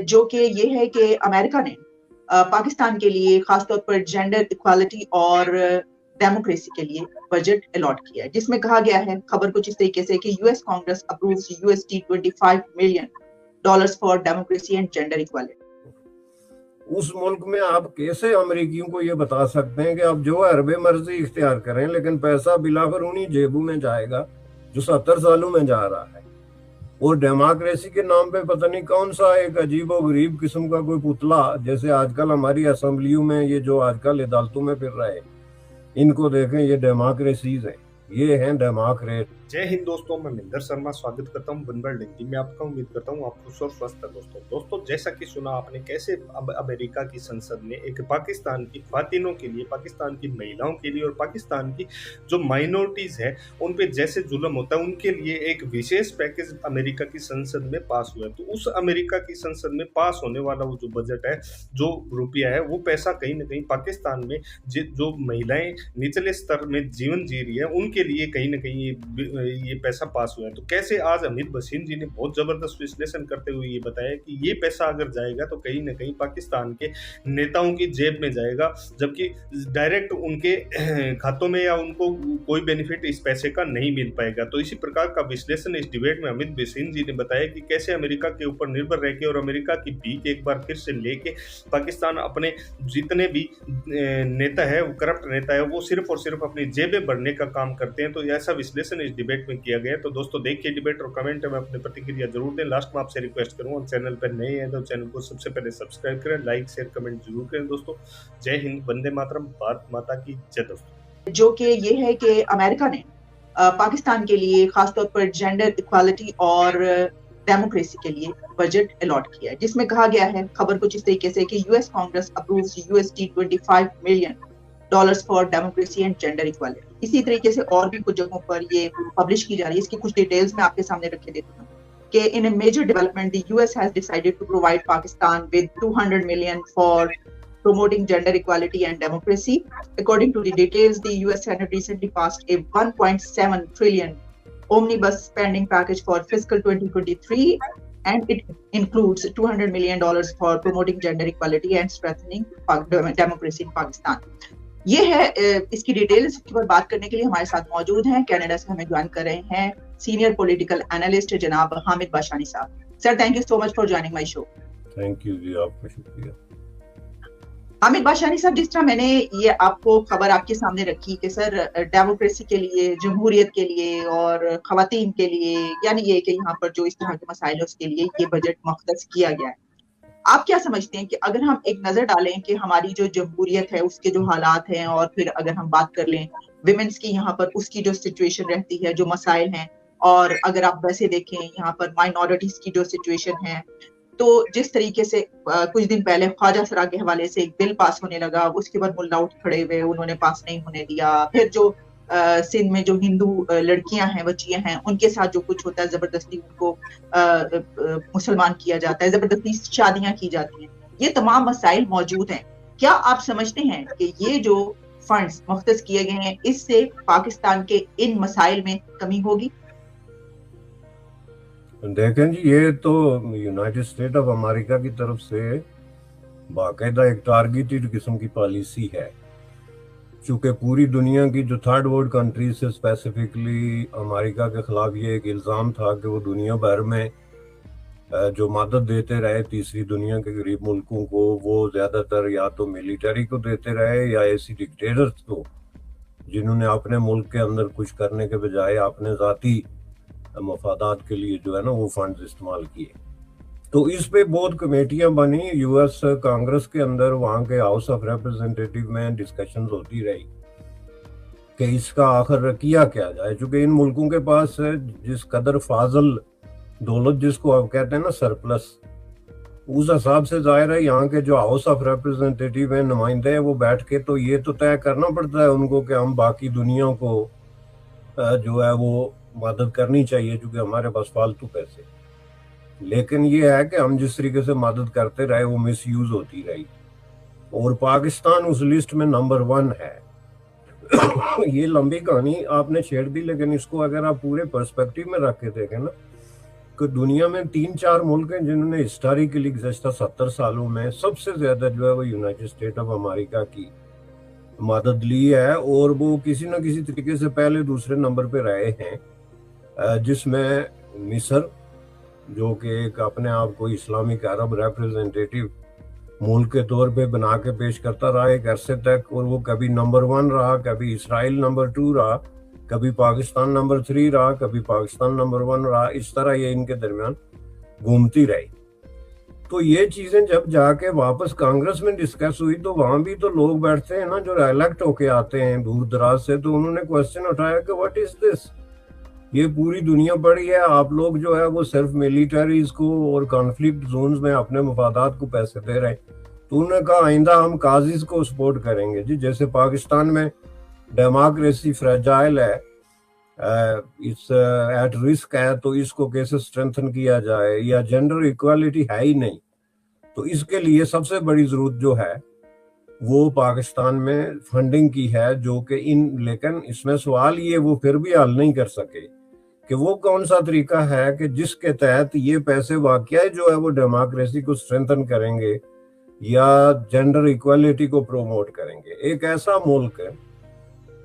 جو کہ یہ ہے کہ امریکہ نے پاکستان کے لیے خاص طور پر جینڈر ایکوالٹی اور ڈیموکریسی کے لیے بجٹ الاٹ کیا ہے، جس میں کہا گیا ہے خبر کچھ اس طریقے سے کہ U S Congress approves $25 million for democracy and gender equality. اس ملک میں آپ کیسے امریکیوں کو یہ بتا سکتے ہیں کہ آپ جو حرب مرضی اختیار کریں لیکن پیسہ بلاخر انہی جیبوں میں جائے گا جو 70 سالوں میں جا رہا ہے، اور ڈیموکریسی کے نام پہ پتہ نہیں کون سا ایک عجیب و غریب قسم کا کوئی پتلا، جیسے آج کل ہماری اسمبلیوں میں یہ جو آج کل عدالتوں میں پھر رہے، ان کو دیکھیں، یہ ڈیموکریسیز ہیں، یہ ہیں ڈیموکریٹ۔ جے ہند دوستوں، میں مہندر شرما سواگت کرتا ہوں ون ورلڈ لنک میں آپ کا۔ امید کرتا ہوں آپ خوش اور سوستھ ہیں دوستوں جیسا کہ سنا آپ نے کیسے اب امریکہ کی سنسد نے ایک پاکستان کی خواتینوں کے لیے، پاکستان کی مہیلاؤں کے لیے اور پاکستان کی جو مائنورٹیز ہے ان پہ جیسے ظلم ہوتا ہے ان کے لیے ایک وشیش پیکج امریکہ کی سنسد میں پاس ہوا ہے۔ تو اس امریکہ کی سنسد میں پاس ہونے والا وہ جو بجٹ ہے، جو روپیہ ہے، وہ پیسہ کہیں نہ کہیں پاکستان میں جو مہیلائیں نچلے سطر میں جیون جی رہی ہیں ان کے لیے کہیں نہ کہیں یہ پیسہ پاس ہوا ہے۔ تو کیسے آج حمید بھسین جی نے بہت زبردست وشلیشن کرتے ہوئے یہ بتایا کہ یہ پیسہ اگر جائے گا تو کہیں نہ کہیں پاکستان کے نیتاؤں کی جیب میں جائے گا، جبکہ ڈائریکٹ ان کے کھاتوں میں یا ان کو کوئی بینیفٹ اس پیسے کا نہیں مل پائے گا۔ تو اسی پرکار کا وشلیشن اس ڈیبیٹ میں حمید بھسین جی نے بتایا کہ کیسے امریکہ کے اوپر نربھر رہ کے اور امریکہ کی بھیک ایک بار پھر سے لے کے پاکستان اپنے جتنے بھی نیتا ہے، کرپٹ نیتا ہے، وہ صرف اور صرف اپنی جیبیں بڑھنے کا کام کرتے ہیں۔ تو ایسا وشلیشن اس ڈیبیٹ میں کیا گیا۔ تو دوستوں دیکھیے ڈیبیٹ اور کمنٹ میں اپنے پرتکریا ضرور دیں۔ لاسٹ میں آپ سے ریکویسٹ کروں گا چینل پر نئے ہیں تو چینل کو سب سے پہلے سبسکرائب کریں، لائک شیئر کمنٹ ضرور کریں دوستوں۔ جے ہند، وندے ماترم، بھارت ماتا کی جے دوستوں۔ جو کہ یہ ہے کہ امریکہ نے پاکستان کے لیے خاص طور پر جینڈر ایکوالٹی اور ڈیموکریسی کے لیے بجٹ الاٹ کیا ہے، جس میں کہا گیا ہے خبر کچھ اس طریقے سے کہ U S Congress approves $25 million for democracy and gender equality. اسی طریقے سے اور بھی کچھ جگہوں پر یہ پبلش کی جا رہی ہے۔ اس کی کچھ ڈیٹیلز میں آپ کے سامنے رکھے دیتی ہوں کہ in a major development the US has decided to provide Pakistan with $200 million for promoting gender equality and democracy. According to the details, the US Senate recently passed a $1.7 trillion omnibus spending package for fiscal 2023, and it includes $200 million for promoting gender equality and strengthening democracy in Pakistan. یہ ہے اس کی details پر بات کرنے کے لیے ہمارے ساتھ موجود ہیں، کینیڈا سے ہمیں جوائن کر رہے ہیں سینئر پولیٹیکل اینالسٹ جناب حامد باشانی صاحب۔ Sir thank you so much for joining my show. Thank you ji, آپ کا شکریہ۔ حامد باشانی صاحب، جس طرح میں نے یہ آپ کو خبر آپ کے سامنے رکھی کہ سر ڈیموکریسی کے لیے، جمہوریت کے لیے اور خواتین کے لیے، یعنی یہ کہ یہاں پر جو اس طرح کے مسائل اس کے لیے یہ بجٹ مختص کیا گیا ہے، آپ کیا سمجھتے ہیں کہ اگر ہم ایک نظر ڈالیں کہ ہماری جو جمہوریت ہے اس کے جو حالات ہیں، اور پھر اگر ہم بات کر لیں ویمنس کی یہاں پر اس کی جو سچویشن رہتی ہے، جو مسائل ہیں، اور اگر آپ ویسے دیکھیں یہاں پر مائنورٹیز کی جو سچویشن ہے، تو جس طریقے سے کچھ دن پہلے خواجہ سرا کے حوالے سے ایک بل پاس ہونے لگا، اس کے بعد ملا اٹھ کھڑے ہوئے، انہوں نے پاس نہیں ہونے دیا۔ پھر جو سندھ میں جو ہندو لڑکیاں ہیں، بچیاں ہیں، ان کے ساتھ جو کچھ ہوتا ہے، زبردستی ان کو مسلمان کیا جاتا ہے، زبردستی شادیاں کی جاتی ہیں، یہ تمام مسائل موجود ہیں۔ کیا آپ سمجھتے ہیں کہ یہ جو فنڈز مختص کیے گئے ہیں اس سے پاکستان کے ان مسائل میں کمی ہوگی؟ دیکھیں جی، یہ تو یونائٹڈ اسٹیٹ آف امریکہ کی طرف سے باقاعدہ ایک ٹارگیٹڈ قسم کی پالیسی ہے، چونکہ پوری دنیا کی جو تھرڈ ورلڈ کنٹریز سے اسپیسیفکلی امریکہ کے خلاف یہ ایک الزام تھا کہ وہ دنیا بھر میں جو مدد دیتے رہے تیسری دنیا کے غریب ملکوں کو، وہ زیادہ تر یا تو ملیٹری کو دیتے رہے یا ایسی ڈکٹیٹرز کو جنہوں نے اپنے ملک کے اندر کچھ کرنے کے بجائے اپنے ذاتی مفادات کے لیے جو ہے نا وہ فنڈز استعمال کیے۔ تو اس پہ بہت کمیٹیاں بنی یو ایس کانگریس کے اندر، وہاں کے ہاؤس آف ریپرزینٹیٹیو میں ڈسکشنز ہوتی رہی کہ اس کا آخر کیا کیا جائے، چونکہ ان ملکوں کے پاس جس قدر فاضل دولت جس کو آپ کہتے ہیں نا سرپلس، اس حساب سے ظاہر ہے یہاں کے جو ہاؤس آف ریپرزینٹیٹیو ہیں، نمائندے ہیں، وہ بیٹھ کے تو یہ تو طے کرنا پڑتا ہے ان کو کہ ہم باقی دنیا کو جو ہے وہ مدد کرنی چاہیے چونکہ ہمارے پاس فالتو پیسے، لیکن یہ ہے کہ ہم جس طریقے سے مدد کرتے رہے وہ مس یوز ہوتی رہی، اور پاکستان اس لسٹ میں نمبر 1 ہے۔ یہ لمبی کہانی آپ نے چھیڑ دی، لیکن اس کو اگر آپ پورے پرسپیکٹیو میں رکھ کے دیکھیں نا، دنیا میں 3-4 ملک ہیں جنہوں نے ہسٹوریکلی گزشتہ 70 سالوں میں سب سے زیادہ جو ہے وہ یونائٹڈ اسٹیٹ آف امریکہ کی مدد لی ہے، اور وہ کسی نہ کسی طریقے سے پہلے دوسرے نمبر پہ رہے ہیں، جس میں مصر جو کہ ایک اپنے آپ کو اسلامک عرب ریپریزنٹیٹیو ملک کے طور پہ بنا کے پیش کرتا رہا ایک عرصے تک، اور وہ کبھی نمبر 1 رہا، کبھی اسرائیل نمبر 2 رہا، کبھی پاکستان نمبر 3 رہا، کبھی پاکستان نمبر 1 رہا، اس طرح یہ ان کے درمیان گھومتی رہی۔ تو یہ چیزیں جب جا کے واپس کانگریس میں ڈسکس ہوئی تو وہاں بھی تو لوگ بیٹھتے ہیں نا جو الیکٹ ہو کے آتے ہیں دور دراز سے، تو انہوں نے کوسچن اٹھایا کہ واٹ از دس، یہ پوری دنیا پڑی ہے، آپ لوگ جو ہے وہ صرف ملیٹریز کو اور کانفلکٹ زونز میں اپنے مفادات کو پیسے دے رہے ہیں۔ تو انہوں نے کہا آئندہ ہم قاضیز کو سپورٹ کریں گے جی، جیسے پاکستان میں ڈیموکریسی فریجائل ہے، اس ایٹ رسک ہے، تو اس کو کیسے اسٹرینتھن کیا جائے، یا جینڈر ایکوالٹی ہے ہی نہیں، تو اس کے لیے سب سے بڑی ضرورت جو ہے وہ پاکستان میں فنڈنگ کی ہے، جو کہ لیکن اس میں سوال یہ وہ پھر بھی حل نہیں کر سکے کہ وہ کون سا طریقہ ہے کہ جس کے تحت یہ پیسے واقعی جو ہے وہ ڈیموکریسی کو اسٹرینتھن کریں گے یا جینڈر ایکوالٹی کو پروموٹ کریں گے۔ ایک ایسا ملک ہے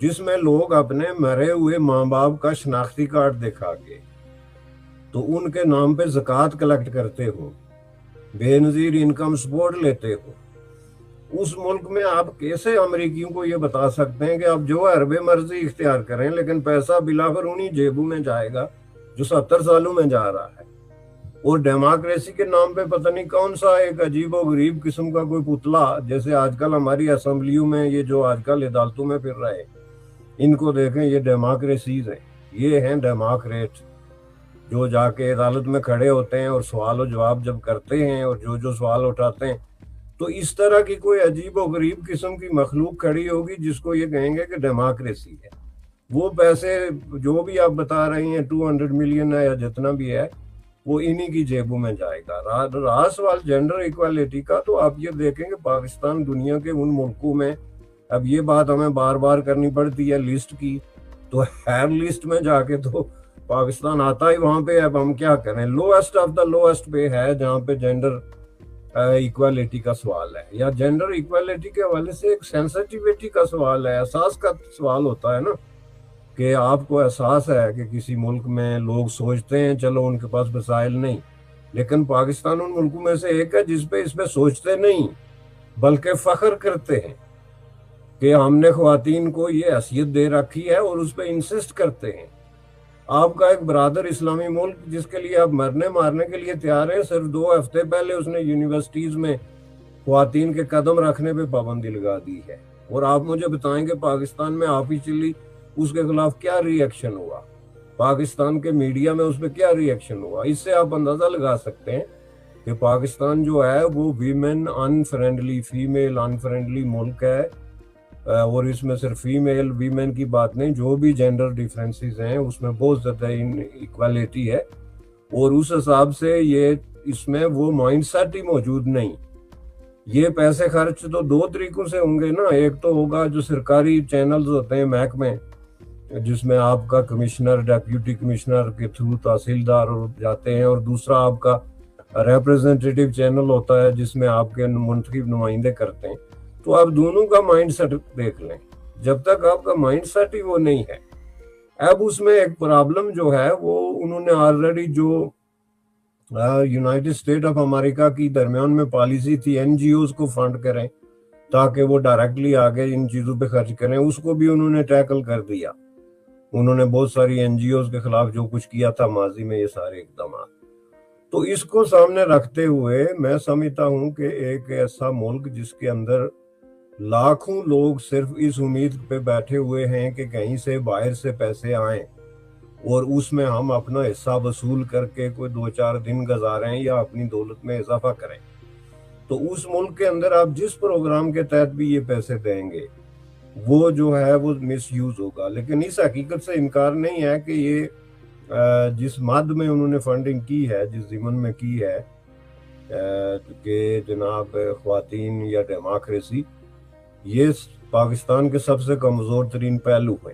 جس میں لوگ اپنے مرے ہوئے ماں باپ کا شناختی کارڈ دکھا کے تو ان کے نام پہ زکوٰۃ کلیکٹ کرتے ہو، بے نظیر انکم سپورٹ لیتے ہو، اس ملک میں آپ کیسے امریکیوں کو یہ بتا سکتے ہیں کہ آپ جو حربے مرضی اختیار کریں لیکن پیسہ بلاخر انہی جیبوں میں جائے گا جو 70 سالوں میں جا رہا ہے، اور ڈیموکریسی کے نام پہ پتہ نہیں کون سا ایک عجیب و غریب قسم کا کوئی پتلا، جیسے آج کل ہماری اسمبلیوں میں یہ جو آج کل عدالتوں میں پھر رہے، ان کو دیکھیں یہ ڈیموکریسیز ہیں، یہ ہیں ڈیموکریٹ جو جا کے عدالت میں کھڑے ہوتے ہیں اور سوال و جواب جب کرتے ہیں اور جو سوال اٹھاتے ہیں، تو اس طرح کی کوئی عجیب و غریب قسم کی مخلوق کھڑی ہوگی جس کو یہ کہیں گے کہ ڈیموکریسی ہے۔ وہ پیسے جو بھی آپ بتا رہی ہیں 200 ملین ہے یا جتنا بھی ہے، وہ انہی کی جیبوں میں جائے گا۔ رہا سوال جینڈر ایکوالٹی کا، تو آپ یہ دیکھیں کہ پاکستان دنیا کے ان ملکوں میں، اب یہ بات ہمیں بار بار کرنی پڑتی ہے لسٹ کی، تو ہر لسٹ میں جا کے تو پاکستان آتا ہی وہاں پہ، اب ہم کیا کریں، لوئسٹ آف دا لوئسٹ پہ ہے جہاں پہ جینڈر ایکوالٹی کا سوال ہے، یا جینڈر ایکوالٹی کے حوالے سے ایک سینسٹیوٹی کا سوال ہے، احساس کا سوال ہوتا ہے نا، کہ آپ کو احساس ہے کہ کسی ملک میں لوگ سوچتے ہیں چلو ان کے پاس وسائل نہیں، لیکن پاکستان ان ملکوں میں سے ایک ہے جس پہ اس پہ سوچتے نہیں بلکہ فخر کرتے ہیں کہ ہم نے خواتین کو یہ حیثیت دے رکھی ہے، اور اس پہ انسسٹ کرتے ہیں۔ آپ کا ایک برادر اسلامی ملک جس کے لیے آپ مرنے مارنے کے لیے تیار ہیں، صرف 2 ہفتے پہلے اس نے یونیورسٹیز میں خواتین کے قدم رکھنے پہ پابندی لگا دی ہے، اور آپ مجھے بتائیں کہ پاکستان میں آفیشلی اس کے خلاف کیا ری ایکشن ہوا، پاکستان کے میڈیا میں اس پہ کیا ری ایکشن ہوا۔ اس سے آپ اندازہ لگا سکتے ہیں کہ پاکستان جو ہے وہ ویمن انفرینڈلی، فیمیل انفرینڈلی ملک ہے، اور اس میں صرف فیمیل ویمن کی بات نہیں، جو بھی جینڈر ڈیفرنسز ہیں اس میں بہت زیادہ انیکوالٹی ہے، اور اس حساب سے یہ اس میں وہ مائنڈ سیٹ ہی موجود نہیں۔ یہ پیسے خرچ تو 2 طریقوں سے ہوں گے نا، ایک تو ہوگا جو سرکاری چینلز ہوتے ہیں محکمے جس میں آپ کا کمشنر ڈیپیوٹی کمشنر کے تھرو تحصیلدار جاتے ہیں، اور دوسرا آپ کا ریپریزنٹیٹیو چینل ہوتا ہے جس میں آپ کے منتخب نمائندے کرتے ہیں۔ تو آپ دونوں کا مائنڈ سیٹ دیکھ لیں، جب تک آپ کا مائنڈ سیٹ ہی وہ نہیں ہے۔ اب اس میں ایک پرابلم جو ہے وہ انہوں نے آلریڈی جو یونائٹڈ اسٹیٹ آف امریکہ کی درمیان میں پالیسی تھی این جی اوز کو فنڈ کریں تاکہ وہ ڈائریکٹلی آگے ان چیزوں پہ خرچ کریں، اس کو بھی انہوں نے ٹیکل کر دیا۔ انہوں نے بہت ساری این جی اوز کے خلاف جو کچھ کیا تھا ماضی میں، یہ سارے اقدامات، تو اس کو سامنے رکھتے ہوئے میں سمجھتا ہوں کہ ایک ایسا ملک جس کے اندر لاکھوں لوگ صرف اس امید پہ بیٹھے ہوئے ہیں کہ کہیں سے باہر سے پیسے آئیں اور اس میں ہم اپنا حصہ وصول کر کے کوئی 2-4 دن گزاریں یا اپنی دولت میں اضافہ کریں، تو اس ملک کے اندر آپ جس پروگرام کے تحت بھی یہ پیسے دیں گے وہ جو ہے وہ مس یوز ہوگا۔ لیکن اس حقیقت سے انکار نہیں ہے کہ یہ جس مد میں انہوں نے فنڈنگ کی ہے، جس ضمن میں کی ہے کہ جناب خواتین یا ڈیموکریسی، یہ پاکستان کے سب سے کمزور ترین پہلو ہیں۔